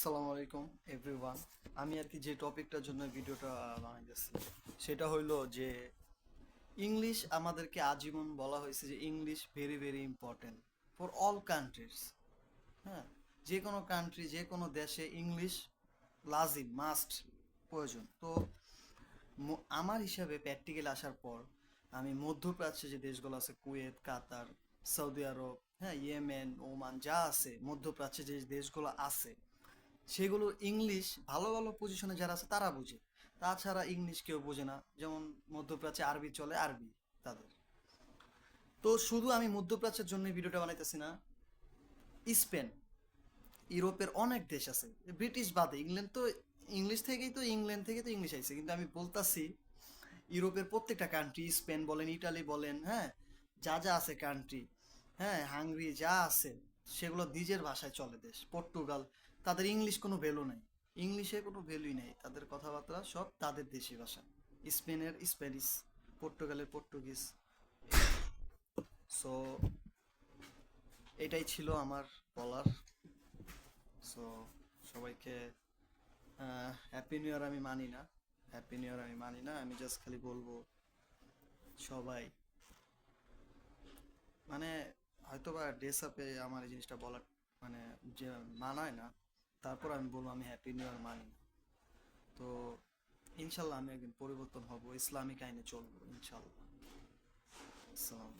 আসসালামু আলাইকুম এভরিওয়ান। আমি আর কি যে টপিকটার জন্য ভিডিওটা বানাইতেছি সেটা হইলো যে ইংলিশ আমাদেরকে আজীবন বলা হয়েছে যে English very very important for all countries. হ্যাঁ, যে কোনো কান্ট্রি যে কোনো দেশে ইংলিশ লাজিম মাস্ট প্রয়োজন। তো আমার হিসাবে প্র্যাকটিক্যাল আসার পর আমি মধ্যপ্রাচ্যে যে দেশগুলো আছে কুয়েত, কাতার, সৌদি আরব, হ্যাঁ, ইয়েমেন, ওমান যা আছে মধ্যপ্রাচ্যে যে দেশগুলো আছে সেগুলো ইংলিশ ভালো ভালো পজিশনে যারা আছে তারা বুঝে, তাছাড়া ইংলিশ কেউ বোঝে না। যেমন মধ্যপ্রাচ্যে আরবি চলে, আরবি তাদের। তো শুধু আমি মধ্যপ্রাচ্যের জন্য ভিডিওটা বানাইতেছি না, স্পেন, ইউরোপের অনেক দেশ আছে, ব্রিটিশ বাদে, ইংল্যান্ড তো ইংল্যান্ড থেকে তো ইংলিশ আইছে, কিন্তু আমি বলতাছি ইউরোপের প্রত্যেকটা কান্ট্রি, স্পেন বলেন, ইটালি বলেন, হ্যাঁ, যা যা আছে কান্ট্রি, হ্যাঁ, হাঙ্গরি যা আছে সেগুলো নিজের ভাষায় চলে দেশ। পর্তুগাল, তাদের ইংলিশ কোনো ভ্যালু নাই, ইংলিশে কোনো ভ্যালুই নেই, তাদের কথাবার্তা সব তাদের দেশি ভাষা। স্পেনের স্প্যানিশ, পর্তুগালের পর্তুগিজ। সো এটাই ছিল আমার বলার। সো সবাইকে হ্যাপি নিউ ইয়ার। আমি মানি না, হ্যাপি নিউ ইয়ার আমি মানি না, আমি জাস্ট খালি বলবো সবাই, মানে হয়তো বা ড্রেস আপে আমার এই জিনিসটা বলার মানে যে মানায় না, তারপর আমি বলবো আমি হ্যাপি নিউ ইয়ার মানি না। তো ইনশাল্লাহ আমি একদিন পরিবর্তন হব, ইসলামিক আইনে চলবো ইনশাল্লাহ। আসসালাম।